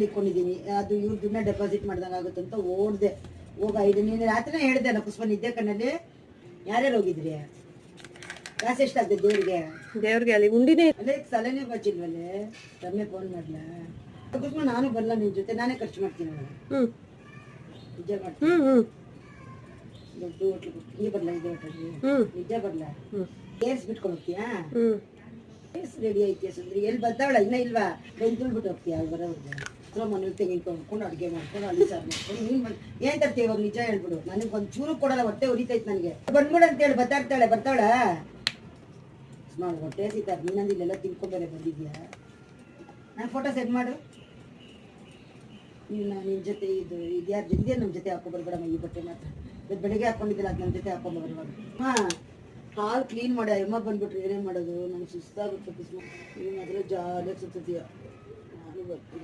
ಇಟ್ಕೊಂಡಿದ್ದೀನಿ, ಅದು ಇವ್ರ ದುಡ್ಡನ್ನ ಡೆಪಾಸಿಟ್ ಮಾಡ್ದಂಗೆ ಆಗುತ್ತೆ ಅಂತ ಓಡ್ದೆ. ಹೋಗ ಇದು ನೀನು ರಾತ್ರಿನೇ ಹೇಳ್ದೆ ಅಲ್ಲ ಪುಷ್ಪ, ನಿದ್ದೆ ಕಣ್ಣಲ್ಲಿ. ಯಾರ್ಯಾರು ಹೋಗಿದ್ರಿ? ಕಾಸು ಎಷ್ಟಾಗ್ತದೆ ದೇವ್ರಿಗೆ? ಅಲ್ಲಿ ಉಂಡಿನೇ ಅಲ್ಲೇ ತಲೆನೇ ಬಚ್ಚಿಲ್ವಲ್ಲೇ. ರಮ್ಯ ಫೋನ್ ಮಾಡ್ಲಾ? ಪುಷ್ಪ ನಾನು ಬರಲ್ಲ ನಿನ್ ಜೊತೆ, ನಾನೇ ಖರ್ಚು ಮಾಡ್ತೀನಿ. ನಿಜ ಮಾಡ್ತೀನಿ. ದೊಡ್ಡ ಹೋಟ್ಲು ಹಿಂಗೆ ಬರಲ್ಲ, ಇದೆ ಹೋಟೆಲ್ಗೆ ನಿಜ ಬರಲ್ಲ. ಕೇರ್ಸ್ ಬಿಟ್ಕೊಂಡು ಹೋಗ್ತೀಯಾ? ಕೇರ್ಸ್ ರೆಡಿ ಐತಿಯ ಸುಂದ್ರಿ? ಎಲ್ಲಿ ಬರ್ತಾವಳ? ಇನ್ನ ಇಲ್ವಾ? ಬೆಂದು ತುಳ್ಬಿಟ್ಟು ಹೋಗ್ತೀಯ ಅಲ್ಲಿ ಬರೋವ್ರಿಗೆ? ಮನೇಲಿ ತೆಗೆದುಕೊಂಡು ಅಡುಗೆ ಮಾಡ್ಕೊಂಡು ಅಲ್ಲಿ ಸಾರು ಮಾಡ್ಕೊಂಡು ನೀನು ಏನ್ ತರ್ತೀವಿ ಇವಾಗ? ನಿಜ ಹೇಳ್ಬಿಡು. ನನಗೆ ಒಂದು ಚೂರು ಕೊಡಲ್ಲ, ಹೊಟ್ಟೆ ಉರಿತೈತೆ ನನಗೆ. ಬಂದ್ಬಿಡು ಅಂತೇಳಿ ಬರ್ತಾವಳ ಮಾಡಿ ಹೊಟ್ಟೆ ಸೀತಾರೆ. ನೀನಂದು ಇಲ್ಲೆಲ್ಲ ತಿನ್ಕೊಂಬೇರೆ ಬಂದಿದ್ಯಾ? ನಾನು ಫೋಟೋ ಸೆಂಡ್ ಮಾಡು. ನೀನು ನಿನ್ನ ಜೊತೆ ಇದು ಯಾರು ಜೊತೆ ನಮ್ಮ ಜೊತೆ ಹಾಕೊಂಡ್ಬರ್ಬೇಡಮ್ಮ. ಈ ಬಟ್ಟೆ ಮಾತ್ರ ಬೆಳಿಗ್ಗೆ ಹಾಕೊಂಡಿದ್ದಿಲ್ಲ, ಅದು ನನ್ನ ಜೊತೆ ಹಾಕೊಂಡ್ಬರ್ಬಾರ್ದು. ಹಾಂ, ಹಾಲು ಕ್ಲೀನ್ ಮಾಡಿ ಅಮ್ಮ ಬಂದ್ಬಿಟ್ರೆ ಏನೇ ಮಾಡೋದು? ನಂಗೆ ಸುಸ್ತಾಗುತ್ತೆ ಪುಷ್ಪ. ನೀನು ಮಾತ್ರ ಜಾಲಿಯಾಗಿ ಸುತ್ತೀಯ. ನಾನು ಬರ್ತೀನಿ.